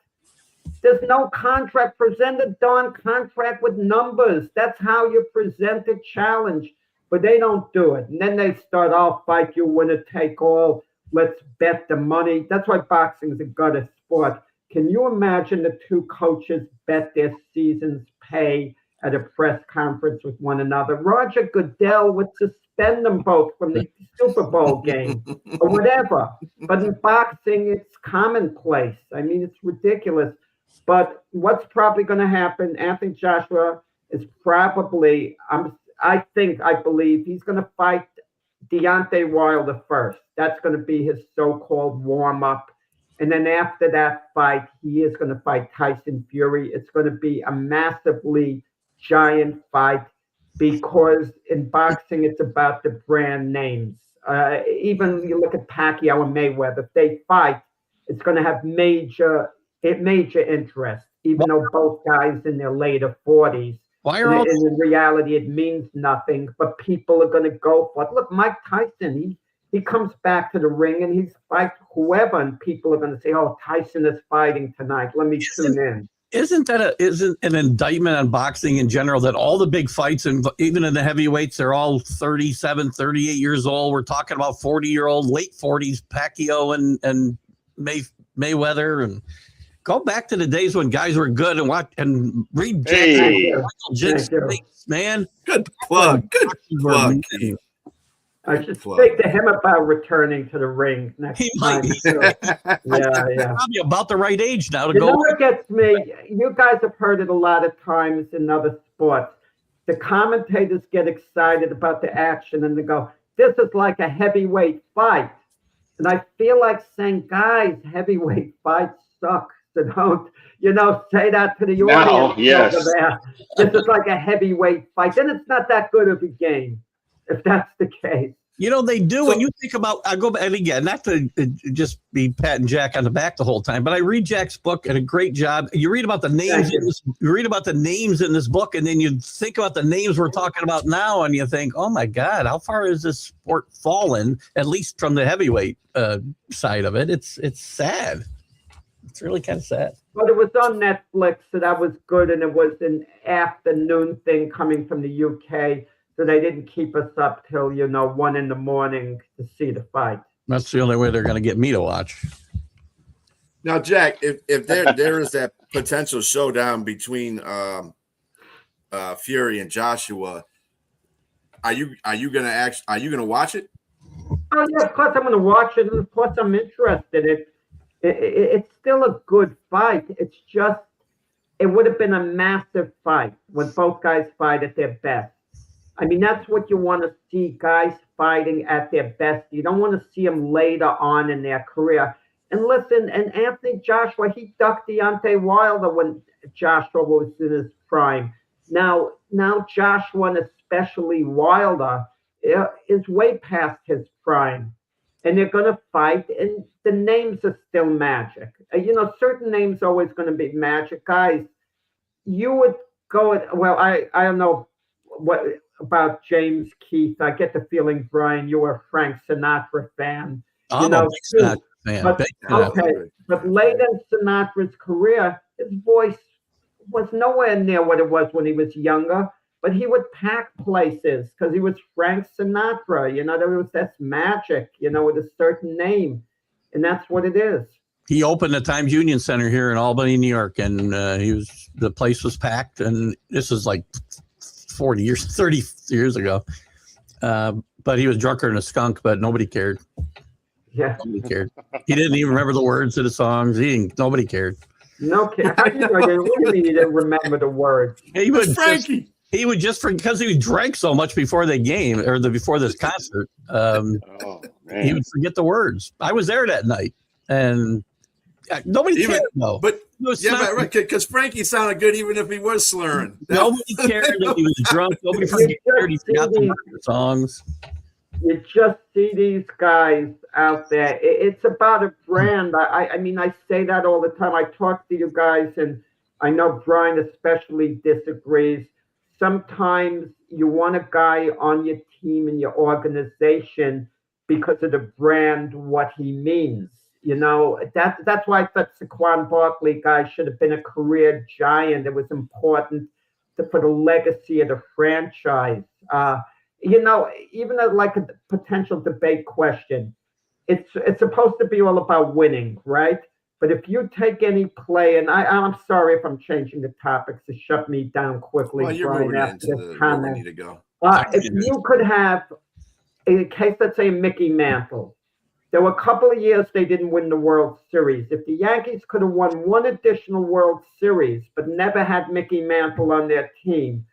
There's no contract. Present a darn contract with numbers. That's how you present a challenge. But they don't do it. And then they start, I'll fight you, winner take all. Let's bet the money. That's why boxing is a gutter sport. Can you imagine the two coaches bet their season's pay at a press conference with one another? Roger Goodell would suspend them both from the Super Bowl game or whatever. But in boxing, it's commonplace. I mean, it's ridiculous. But what's probably going to happen, Anthony Joshua is probably, I believe he's going to fight Deontay Wilder first. That's going to be his so-called warm-up. And then after that fight, he is going to fight Tyson Fury. It's going to be a massively giant fight because in boxing, it's about the brand names. Even you look at Pacquiao and Mayweather, if they fight, it's going to have major interest, even though both guys in their later 40s. And in reality, it means nothing, but people are going to go for it. Look, Mike Tyson, he comes back to the ring and he's fight whoever, and people are going to say, oh, Tyson is fighting tonight. Let me tune in. Isn't an indictment on boxing in general that all the big fights, and even in the heavyweights, they're all 37, 38 years old. We're talking about 40-year-old, late 40s, Pacquiao and Mayweather, and go back to the days when guys were good and watch and read Michael Jensen, man. Good plug. Good plug. I should speak to him about returning to the ring next time. Yeah. Probably about the right age now to go. You know what gets me? You guys have heard it a lot of times in other sports. The commentators get excited about the action and they go, this is like a heavyweight fight. And I feel like saying, guys, heavyweight fights suck. So don't, say that to the audience. Yes. This is like a heavyweight fight. Then it's not that good of a game, if that's the case. They do. When you think about, I go back, and again, not to just be patting Jack on the back the whole time, but I read Jack's book and a great job. You read about the names. You read about the names in this book, and then you think about the names we're talking about now, and you think, oh my God, how far has this sport fallen? At least from the heavyweight side of it, it's sad. It's really kind of sad. But it was on Netflix, so that was good, and it was an afternoon thing coming from the UK. So they didn't keep us up till 1 in the morning to see the fight. That's the only way they're going to get me to watch. Now, Jack, if there is that potential showdown between Fury and Joshua, are you gonna watch it? Oh yeah, of course I'm gonna watch it, and of course I'm interested. It's still a good fight. It's just it would have been a massive fight when both guys fight at their best. I mean, that's what you want to see, guys fighting at their best. You don't want to see them later on in their career. And listen, and Anthony Joshua, he ducked Deontay Wilder when Joshua was in his prime. Now Joshua, and especially Wilder, is way past his prime. And they're going to fight, and the names are still magic. Certain names are always going to be magic. Guys, you would go at, well, I don't know what about James Keith. I get the feeling, Brian, you were a Frank Sinatra fan. I'm a big Sinatra fan. But late in Sinatra's career, his voice was nowhere near what it was when he was younger. But he would pack places because he was Frank Sinatra. There was this magic, with a certain name. And that's what it is. He opened the Times Union Center here in Albany, New York, and the place was packed. And this is like 30 years ago. But he was drunker than a skunk, but nobody cared. Yeah. Nobody cared. He didn't even remember the words of the songs. Nobody cared. No kidding. How do you know? What do you mean you didn't remember the words? He would Frankie. He would just because he drank so much before the game or before this concert. Oh, He man. would forget the words. I was there that night, and nobody cared though. But It was yeah, not- right, because Frankie sounded good even if he was slurring. Nobody cared that he was drunk. Nobody forgot he forgot the songs. You just see these guys out there. It's about a brand. I mean, I say that all the time. I talk to you guys, and I know Brian especially disagrees. Sometimes you want a guy on your team and your organization because of the brand, what he means. You know, that's why I thought Saquon Barkley guy should have been a career Giant. It was important for the legacy of the franchise. You know, even like a potential debate question, it's supposed to be all about winning, right? But if you take any play, and I'm sorry if I'm changing the topics to shut me down quickly, Well, you're Brian, moving after into this where we comment. need to go. If you could have, in case, let's say, Mickey Mantle, there were a couple of years they didn't win the World Series. If the Yankees could have won one additional World Series, but never had Mickey Mantle on their team,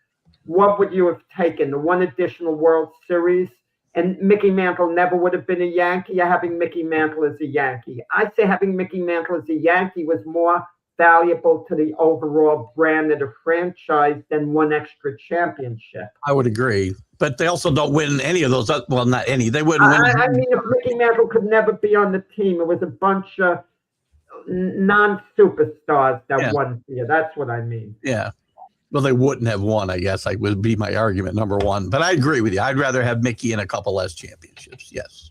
what would you have taken? The one additional World Series? And Mickey Mantle never would have been a Yankee, or having Mickey Mantle as a Yankee? I'd say having Mickey Mantle as a Yankee was more valuable to the overall brand of the franchise than one extra championship. I would agree, but they also don't win any of those. Well, not any. They wouldn't win. I mean, if Mickey Mantle could never be on the team, it was a bunch of non-superstars that won for you. That's what I mean. Yeah. Well, they wouldn't have won, I guess. Would be my argument, number one. But I agree with you. I'd rather have Mickey in a couple less championships. Yes.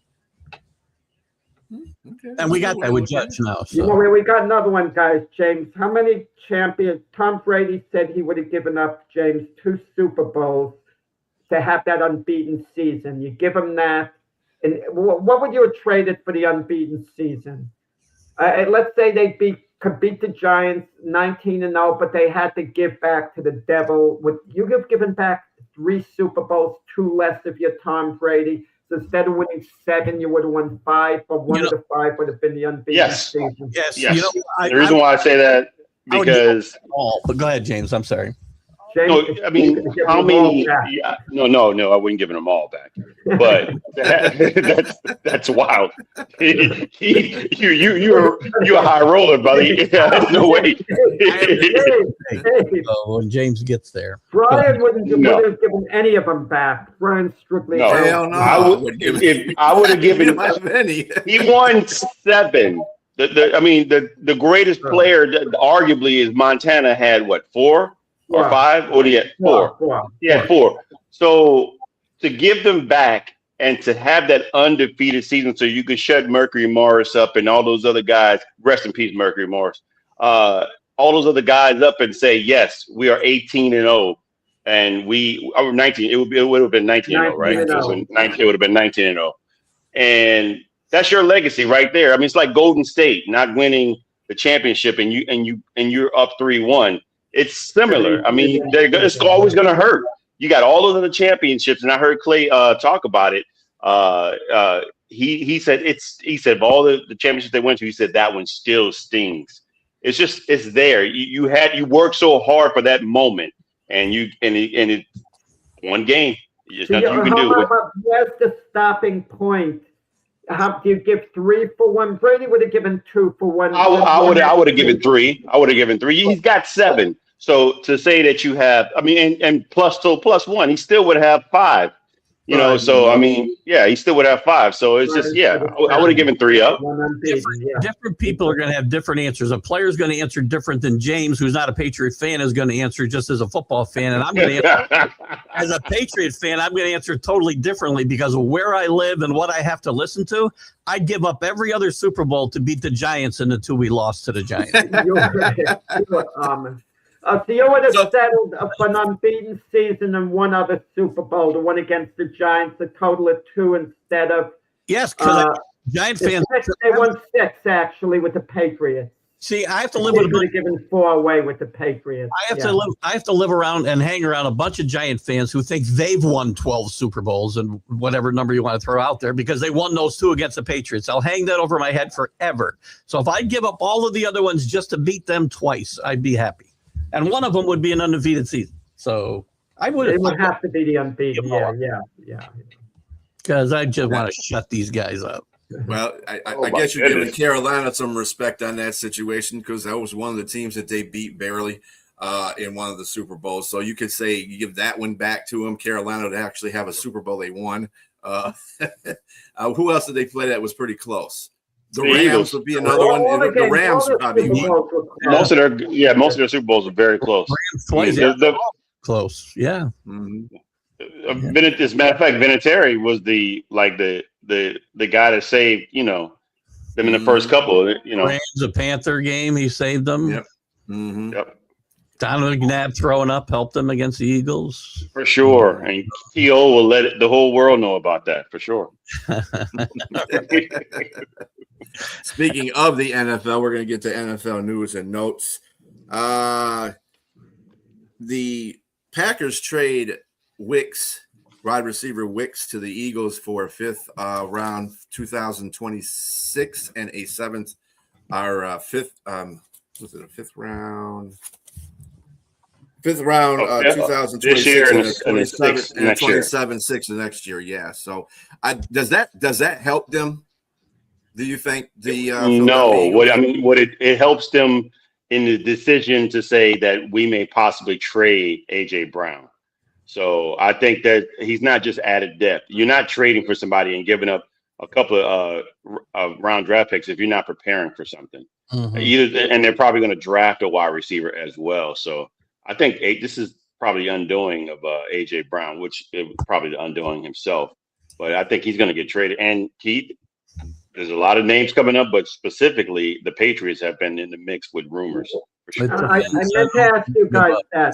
Okay. And we got that with Jets now. You know, So we got another one, guys. James, how many champions? Tom Brady said he would have given up, James, 2 Super Bowls to have that unbeaten season. You give him that. And what would you have traded for the unbeaten season? Let's say they could beat the Giants 19-0, but they had to give back to the devil. Would you have given back 3 Super Bowls, 2 less if you're Tom Brady? So instead of winning 7, you would have won 5, but one of the 5 would have been the unbeaten season. yes. Yes. You know, The reason why I say that, I would give because all. But go ahead, James. I'm sorry. James, no, I mean, how many? Yeah. Yeah, no, I wouldn't give them all back. But that's wild. You're a high roller, buddy. There's no way. So when James gets there, Brian wouldn't No. have given any of them back. Brian strictly. No. Hell no. I would have given. Not many. He won 7. The greatest player, arguably, is Montana had what, 4 or 5? Or he had 4? He had 4. So to give them back and to have that undefeated season, so you could shut Mercury Morris up and all those other guys. Rest in peace, Mercury Morris. All those other guys up and say, yes, we are 18-0, and we are 19. It would have been 19-0, right? 19-0. So 19, it would have been 19-0, and that's your legacy right there. I mean, it's like Golden State not winning the championship, and you're up 3-1. It's similar. I mean, it's always going to hurt. You got all those other championships, and I heard Clay talk about it. He said of all the championships they went to, he said that one still stings. It's there. You worked so hard for that moment, and it's one game. There's nothing you can do. Where's the stopping point? How do you give 3 for 1? Brady would have given 2 for 1. I would have given 3. I would have given 3. He's got 7. So to say that you have, I mean, and plus 1, he still would have 5. You know, so I mean, yeah, he still would have 5. So it's just, I would have given 3 up. Different people are going to have different answers. A player is going to answer different than James, who's not a Patriot fan, is going to answer just as a football fan. And I'm going to answer as a Patriot fan. I'm going to answer totally differently because of where I live and what I have to listen to. I'd give up every other Super Bowl to beat the Giants in the 2 we lost to the Giants. So you would have settled for an unbeaten season and one other Super Bowl, the one against the Giants, a total of 2 instead of. Yes, because Giant fans. They won 6 actually with the Patriots. See, I have to live They with a could bunch. have given 4 away with the Patriots. I have to live around and hang around a bunch of Giant fans who think they've won 12 Super Bowls and whatever number you want to throw out there because they won those 2 against the Patriots. I'll hang that over my head forever. So if I give up all of the other ones just to beat them twice, I'd be happy. And one of them would be an undefeated season. So I would. It would have to be the unbeaten. Yeah. Because I just want to shut these guys up. Well, I my guess you're giving goodness. Carolina some respect on that situation because that was one of the teams that they beat barely in one of the Super Bowls. So you could say you give that one back to them. Carolina to actually have a Super Bowl they won. Who else did they play that was pretty close? The Rams Eagles. would be another one. The Rams probably won. Most of their Super Bowls are very close. Twice, close. Yeah. Mm-hmm. As a matter of fact, Vinatieri was the guy that saved them in the first couple. Rams, a Panther game, he saved them. Yep. Mm-hmm. Yep. Donovan McNabb throwing up helped them against the Eagles. For sure. And T.O. will let the whole world know about that, for sure. Speaking of the NFL, we're going to get to NFL news and notes. The Packers trade Wicks, wide receiver Wicks, to the Eagles for a 5th round 2026 and a 7th, or 5th, was it a 5th round? 5th round, 2026 year and and a a 27 sixth and a next year. 27 6 the next year. Yeah. So does that help them? Do you think No, what it helps them in the decision to say that we may possibly trade AJ Brown. So I think that he's not just added depth. You're not trading for somebody and giving up a couple of round draft picks if you're not preparing for something. Mm-hmm. And they're probably going to draft a wide receiver as well. So I think this is probably undoing of AJ Brown, which is probably the undoing himself. But I think he's going to get traded. And Keith, there's a lot of names coming up, but specifically the Patriots have been in the mix with rumors. For sure. I meant to ask you guys that.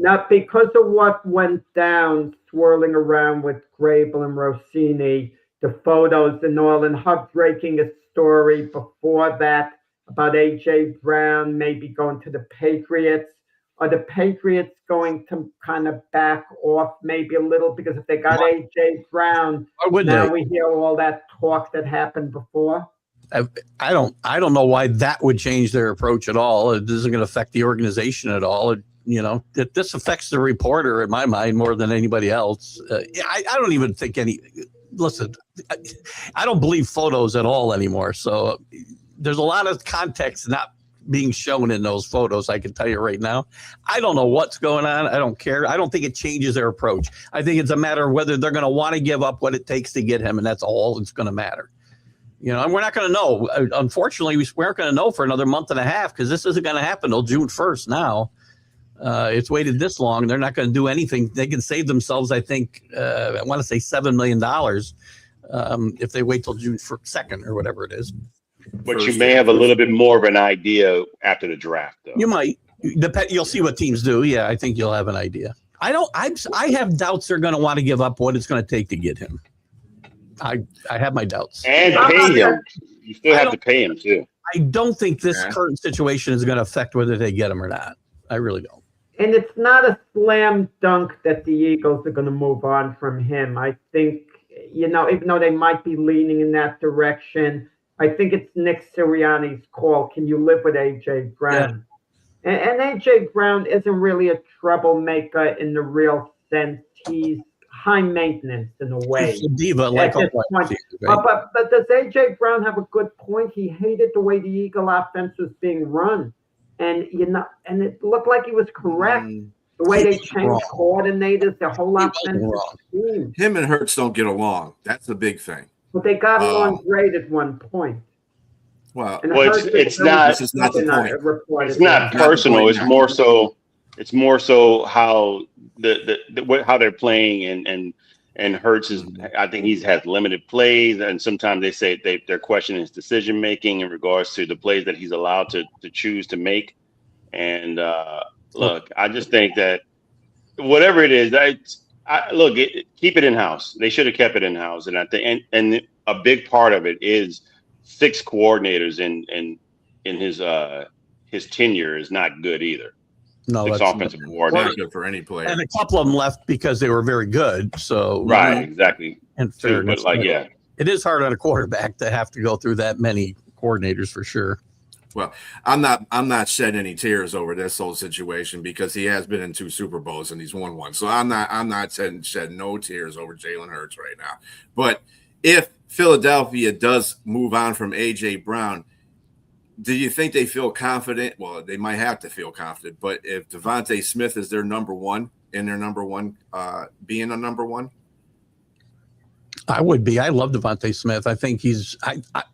Now, because of what went down swirling around with Grable and Rossini, the photos and all, and Hub breaking a story before that about A.J. Brown maybe going to the Patriots, are the Patriots going to kind of back off maybe a little? Because if they got A.J. Brown, now we hear all that talk that happened before. I don't know why that would change their approach at all. It isn't going to affect the organization at all. This affects the reporter in my mind more than anybody else. I don't even think listen, I don't believe photos at all anymore. So there's a lot of context not being shown in those photos. I can tell you right now, I don't know what's going on. I don't care. I don't think it changes their approach. I think it's a matter of whether they're going to want to give up what it takes to get him. And that's all it's going to matter. And we're not going to know. Unfortunately, we aren't going to know for another month and a half because this isn't going to happen till June 1st now. It's waited this long. They're not going to do anything. They can save themselves, I think, I want to say $7 million if they wait till June 2nd or whatever it is. But you may have a little bit more of an idea after the draft, though. You might. You'll see what teams do. Yeah, I think you'll have an idea. I have doubts they're going to want to give up what it's going to take to get him. I have my doubts. And pay him. You still have to pay him, too. I don't think this current situation is going to affect whether they get him or not. I really don't. And it's not a slam dunk that the Eagles are going to move on from him. I think, even though they might be leaning in that direction, I think it's Nick Sirianni's call. Can you live with A.J. Brown? Yeah. And A.J. Brown isn't really a troublemaker in the real sense. He's high maintenance in a way. He's a diva, like a point. But does A.J. Brown have a good point? He hated the way the Eagle offense was being run. And and it looked like he was correct. The way they changed coordinators, the whole offensive team. Him and Hurts don't get along. That's a big thing. But they got along great at one point. Well, it's not. This is not the point. It's not personal. It's more so. It's more so how how they're playing and Hurts is. I think he's had limited plays, and sometimes they say they're questioning his decision making in regards to the plays that he's allowed to choose to make. And look, I just think that whatever it is, keep it in house. They should have kept it in house, and I think and a big part of it is 6 coordinators in his tenure is not good either. No, Six that's offensive Not coordinator. good for any player. and a couple of them left because they were very good. So Right, exactly. in Too, fairness, but like, yeah, it is hard on a quarterback to have to go through that many coordinators for sure. Well, I'm not shedding any tears over this whole situation because he has been in 2 Super Bowls and he's won one. So I'm not shedding no tears over Jalen Hurts right now. But if Philadelphia does move on from AJ Brown, do you think they feel confident? Well, they might have to feel confident, but if Devontae Smith is their number one, being a number one, I would be. I love Devontae Smith. I think he's,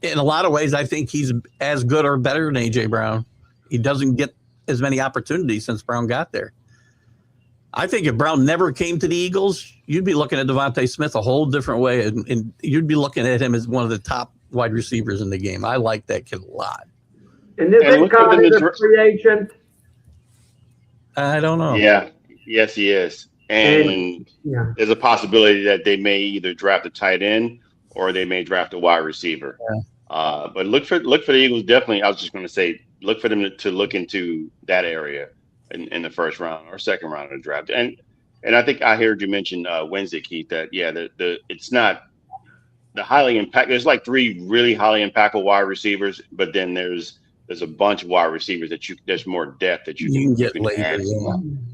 in a lot of ways, I think he's as good or better than AJ Brown. He doesn't get as many opportunities since Brown got there. I think if Brown never came to the Eagles, you'd be looking at Devontae Smith a whole different way, and you'd be looking at him as one of the top wide receivers in the game. I like that kid a lot. And is And it look at kind the of a free agent? I don't know. yeah, yes, he is. And Yeah. there's a possibility that they may either draft a tight end or they may draft a wide receiver. Yeah. But look for the Eagles. Definitely, I was just going to say, look for them to look into that area in the first round or second round of the draft. And I think I heard you mention Wednesday, Keith, that it's not the highly impact. There's like 3 really highly impactful wide receivers, but then there's a bunch of wide receivers that there's more depth that You can get later. add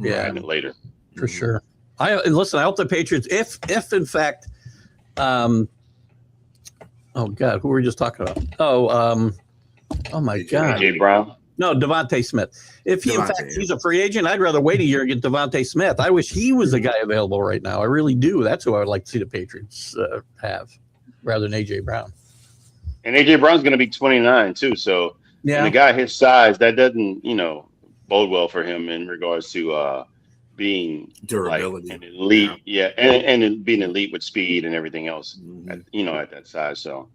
Yeah, later. for sure. And listen, I hope the Patriots, if in fact, oh God, who were we just talking about? Oh my God. AJ Brown. No, Devontae Smith. If he, in fact, Devontae. he's a free agent, I'd rather wait a year and get Devontae Smith. I wish he was the guy available right now. I really do. That's who I would like to see the Patriots have rather than AJ Brown. And AJ Brown's going to be 29 too. So and Yeah. a guy his size, that doesn't, bode well for him in regards to being durability, like an elite, and being elite with speed and everything else, Mhm. at that size. So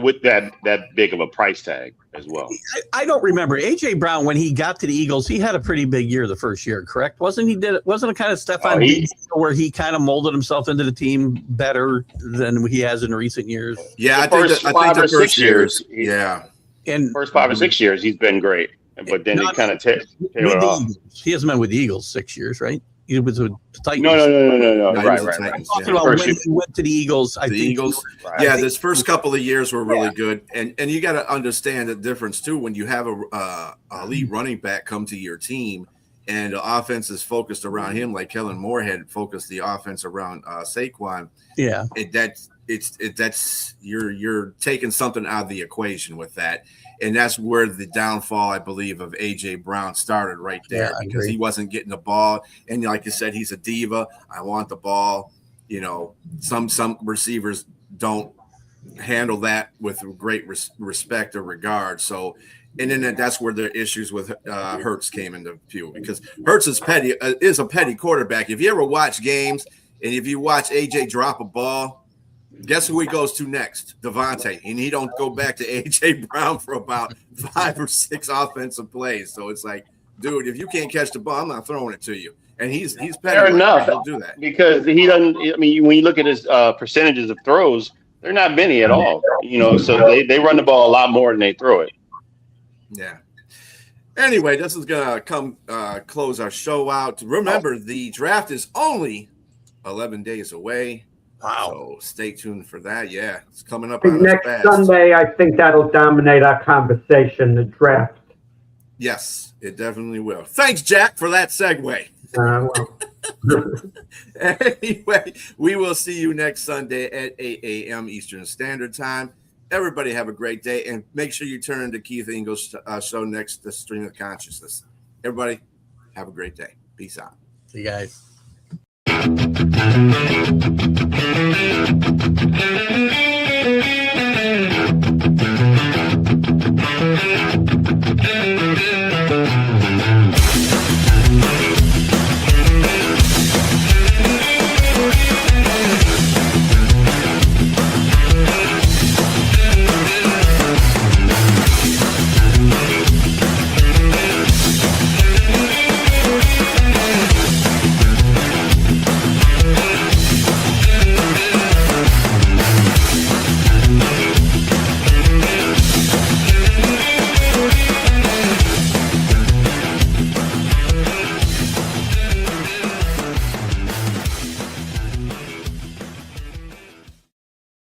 with that big of a price tag as well. I don't remember AJ Brown when he got to the Eagles. He had a pretty big year the first year, correct? Wasn't it kind of Stephon Diggs where he kind of molded himself into the team better than he has in recent years? Yeah, The I think first the 5 or first 6 years. years, Yeah, And First 5 or 6 years, he's been great, but then No, it kind of with tailored the off. Eagles. He hasn't been with the Eagles 6 years, right? He was with the Titans. No. No, he Right. was a Titans, Talking yeah. about First when year. he went to the Eagles, I The think Eagles. Right. Yeah, this first couple of years were really good, and you got to understand the difference too when you have a elite running back come to your team, and the offense is focused around him, like Kellen Moore had focused the offense around Saquon. Yeah. You're taking something out of the equation with that, and that's where the downfall, I believe, of AJ Brown started right there, Yeah, I because agree. he wasn't getting the ball, and like you said, he's a diva. I want the ball. Some receivers don't handle that with great respect or regard. So, and then that's where the issues with Hurts came into view, because Hurts is a petty quarterback. If you ever watch games and if you watch AJ drop a ball, guess who he goes to next? Devontae, and he don't go back to AJ Brown for about 5 or 6 offensive plays. So it's like, dude, if you can't catch the ball, I'm not throwing it to you. And he's petty. Fair enough. He'll do that. Because he doesn't. I mean, when you look at his percentages of throws, they're not many at all. So they run the ball a lot more than they throw it. Yeah. Anyway, this is gonna close our show out. Remember, the draft is only 11 days away. Wow. So stay tuned for that. Yeah, it's coming up on us Next fast. Sunday, I think that'll dominate our conversation, the draft. Yes, it definitely will. Thanks, Jack, for that segue. Well. Anyway, we will see you next Sunday at 8 a.m. Eastern Standard Time. Everybody have a great day, and make sure you turn to Keith Ingles' show next, The Stream of Consciousness. Everybody have a great day. Peace out. See you guys.